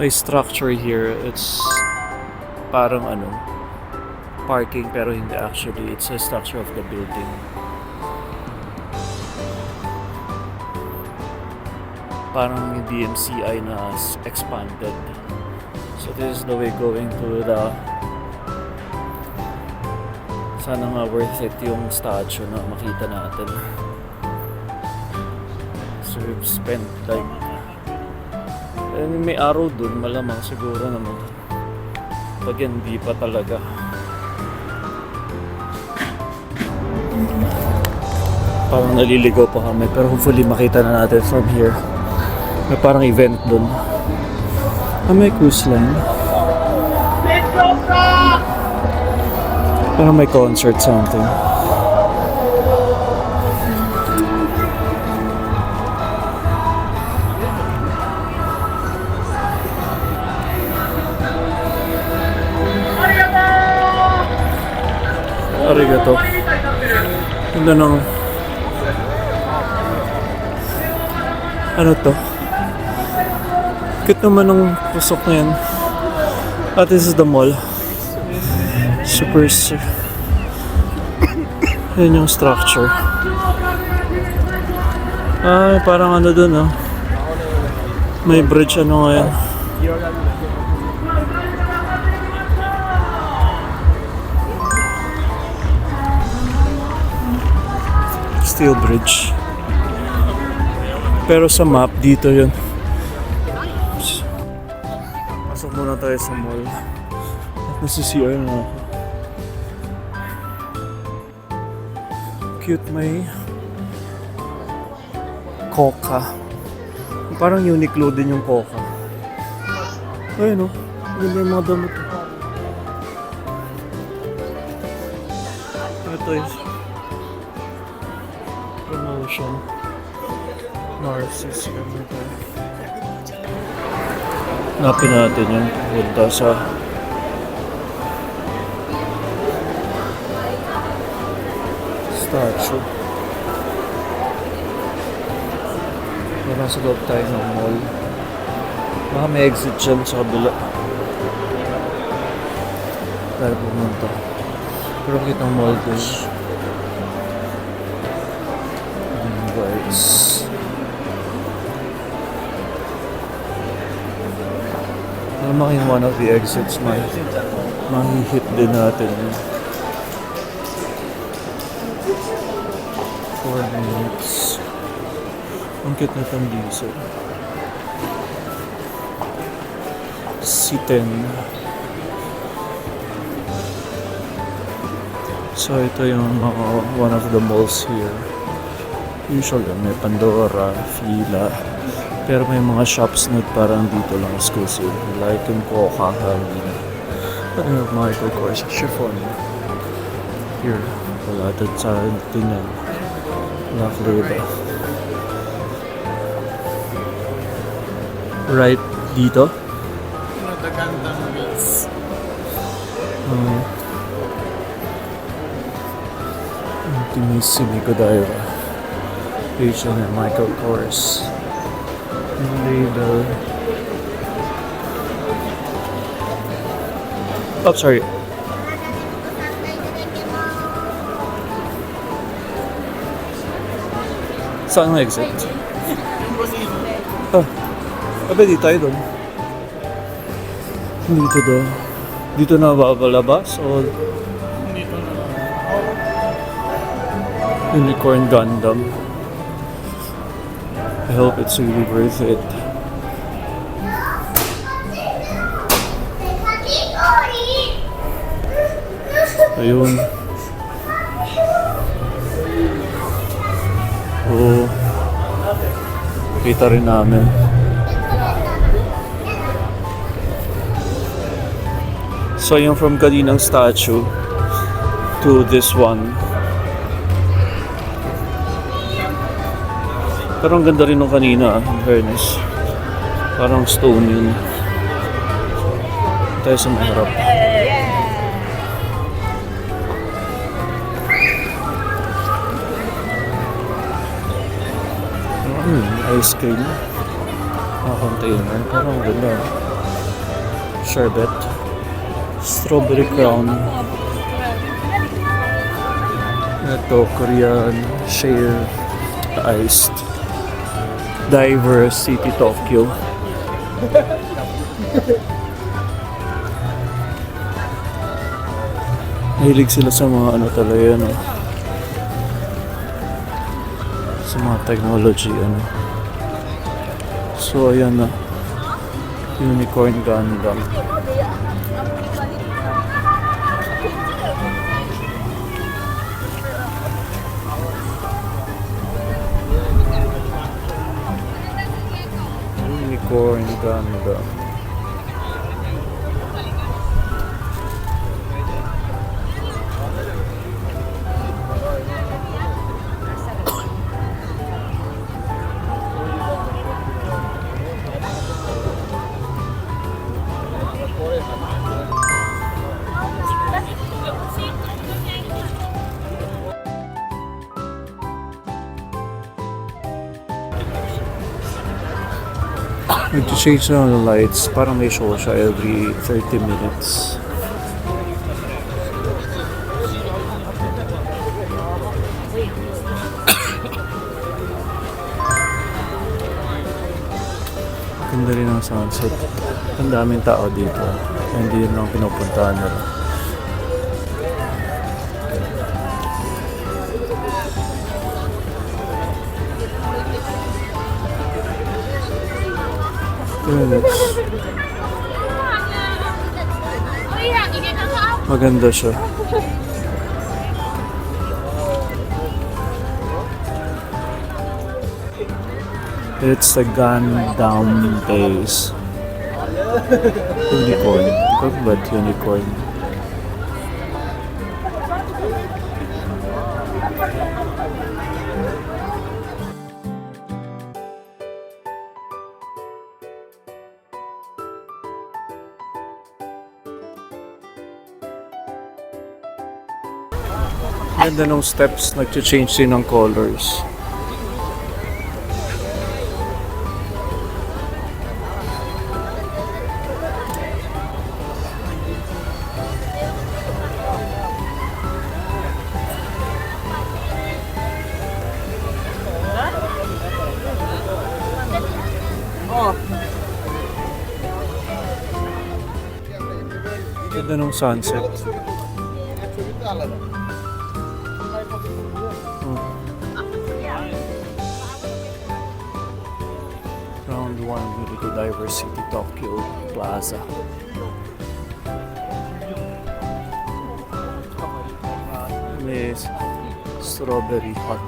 May structure here. It's parang ano, parking, pero hindi actually. It's a structure of the building. Parang yung DMCI na expanded. So this is the way going to the... Sana nga worth it yung statue na makita natin. So we've spent like... may araw dun, malamang siguro naman. Pag hindi pa talaga. Parang naliligaw pa kami, pero hopefully makita na natin from here. May parang event dun. May cruise line. Parang may concert something. Arigato. Ganda ng... Ano to? Cute naman ng pusok na yan. At this is the mall. Super... Yan yung structure. Ay, parang ano dun, ah. May bridge, ano nga yan. Steel bridge. Pero sa map, dito yun. Pasok muna tayo sa mall. At nasi-CR na ako. Cute, may Coca. Parang Uniqlo din yung Coca. Ayun o. Ganda yung mga damit. Ito is promotion. Narcissus. Hanapin natin yung punta sa statue. Nasa loob tayo ng mall. Baka may exit dyan sa kabila. Tayo pumunta. Pero kitang mall din. Guys. Naman yung one of the exits, mahihit din natin. 4 minutes. Ang cute na itong diesel. C10. So ito yung one of the malls here. Usually may Pandora, Fila. Pero may mga shops na parang dito lang exclusive. Like yung Coca, Halina. Ano yung Michael Kors, chiffon. Here, wala din sa tingnan. Wala flavor. Right dito? The Gundam meets. Intimissimi Godiva. Page na Michael Kors. Yung label. Oh, sorry. Saan ang exit? Ah, abe di tayo doon. Dito daw. Dito na babalabas o Dito na. Unicorn Gundam. I hope it's really worth it. Ayun. Oo. Kita rin namin. So yung from kaninang statue to this one. Pero ang ganda rin nung kanina, in fairness. Parang stone yun. Tayo sa maharap. Ice cream. Container. Parang ganda. sherbet. Strawberry crown. Ito, Korean share iced. Diver City Tokyo. Mahilig sila sa mga ano talaga, no? Sa mga technology, ano. So, ayan na. Unicorn Gundam. Unicorn Gundam. Nag-change na ng lights. Parang may show siya every 30 minutes. Ganda rin ang sunset. Ang daming tao dito. Hindi yun lang pinupuntahan nila. Minutes. Maganda siya. It's the Gundam base. Unicorn. Talk about unicorn. Ganda ng steps, nag-change din ng colors. Ganda ng sunset. Round 1, we go Diversity Tokyo Plaza. May strawberry hot.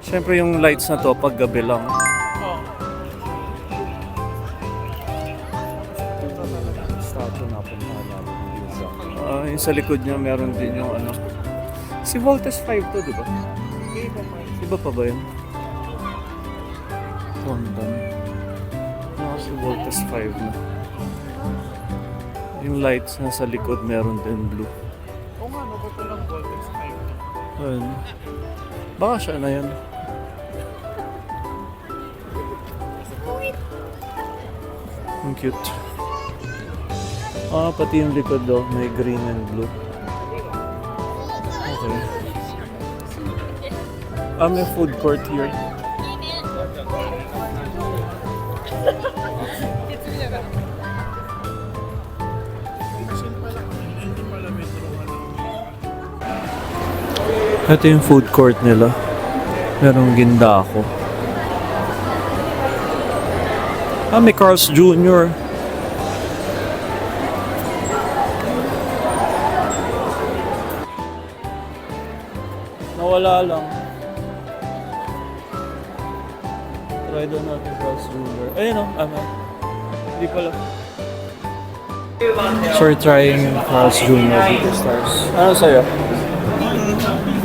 Siyempre yung lights na to pag gabi lang. Statue na punta namin. Yung sa likod niya meron din yung ano. Si Voltes 5 to, di ba? Iba pa ba yun? Gundam. Si Voltes 5 na. Yung lights na sa likod meron din blue. Oo nga, no? Ba't walang Voltes 5? Ayun. Baka siya na yan. Ang cute. Pati yung likod do, may green and blue. Okay. May food court here. Ito yung food court nila. Merong ginda ako. May Carl's Jr. Nawala lang. Try doon natin Carl's Jr. Ayun o, hindi pala. So we're trying Carl's Jr. dito stars. Ano sa'yo?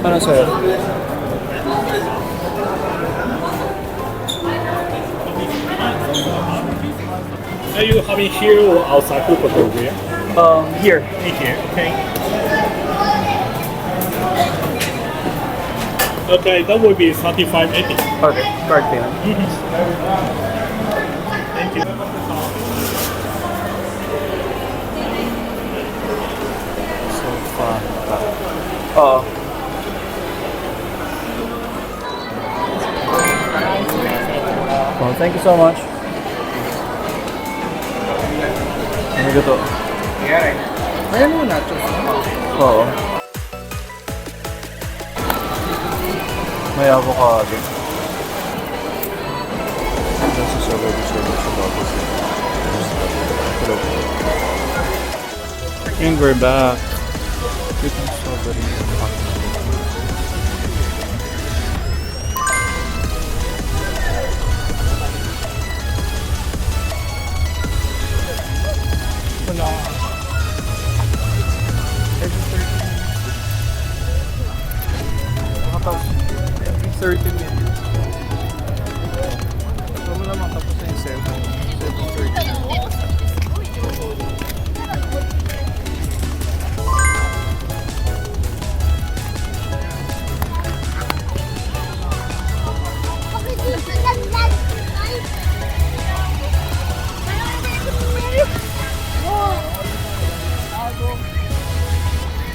Ano sa'yo? Are you having here or outside food court over here? Here. In here, okay. Okay, that would be 35.80. Okay, card payment. Thank you. So fun. Oo. Oh, thank you so much. Ano ito? Ayan muna, chos. Oo. May avocado. This is already serving sa bago siya. Hello. And we're back. Chicken strawberry. Wala. Every 30 minutes. So mo naman tapos na yung 7:30.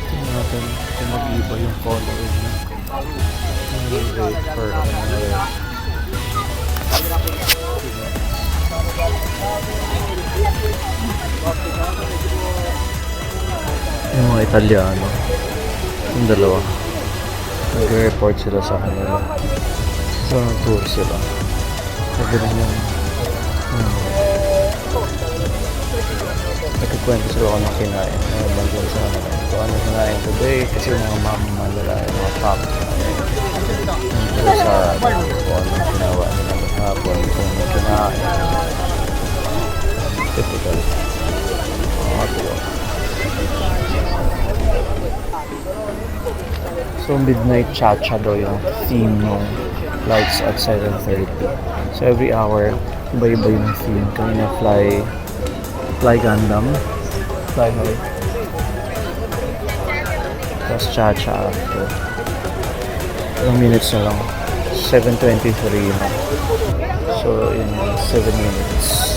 Tingnan natin kung mag-iba yung color niya. Wait for another. Yung mga Italiano, yung dalawa, nag-report sila sa kanila. So, nag-tour sila. Sabi rin yung nagkikwento sila kung anong kinain. Nagbantuan sa kanila. Kung anong kinain today, kasi mga mama nila, mga pop. Sa kung anong ginawa nila maghapon, kung anong kinain. Typical. Mga tuwa. So, midnight cha-cha daw yung theme ng flights at 7:30. So, every hour, iba-iba yung theme. Kanina fly Gundam, fly high. Tapos cha-cha after. Ilang minutes na lang. 7:23 na. So, in 7 minutes.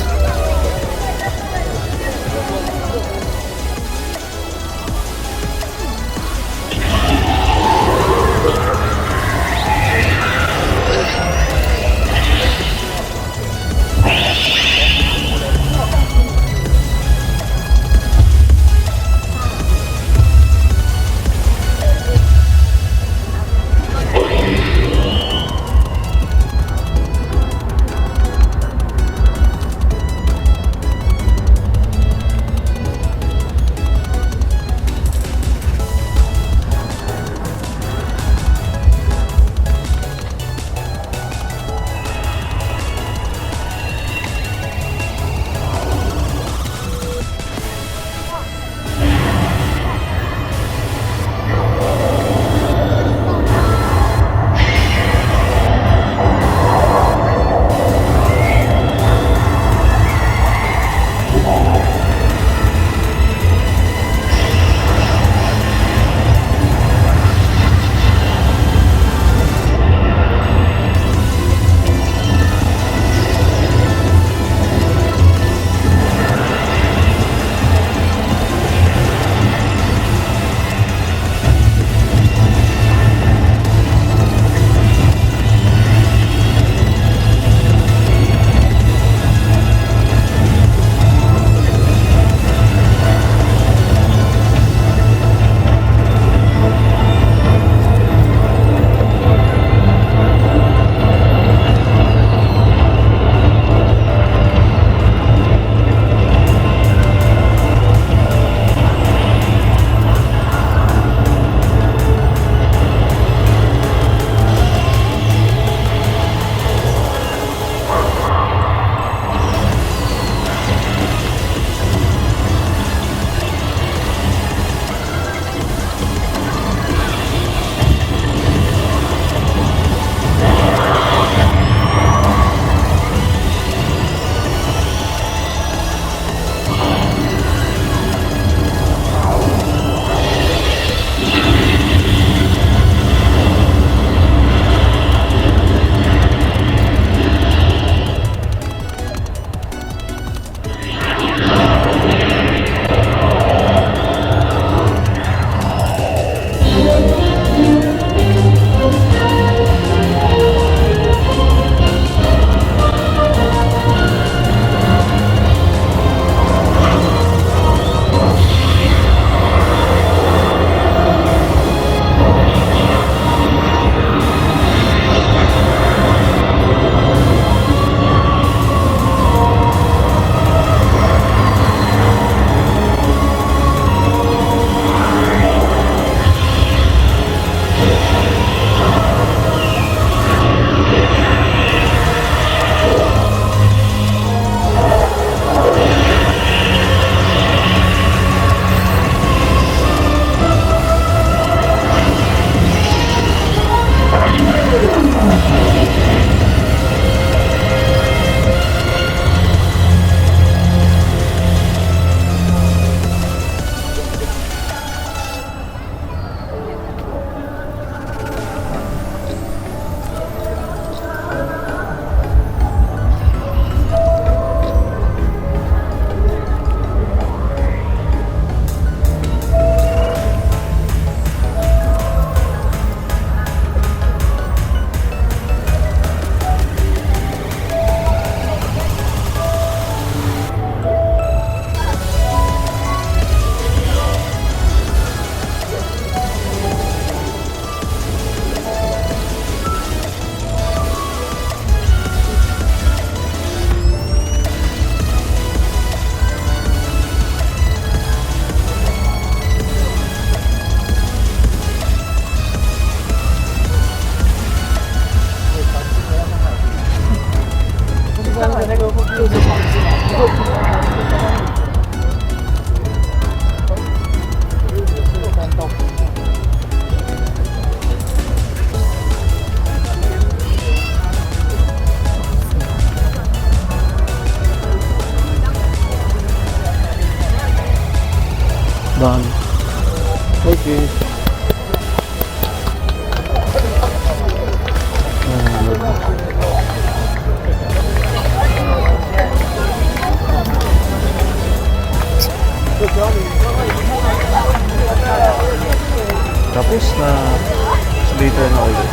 Done. Okay. Tapos na later na ulit.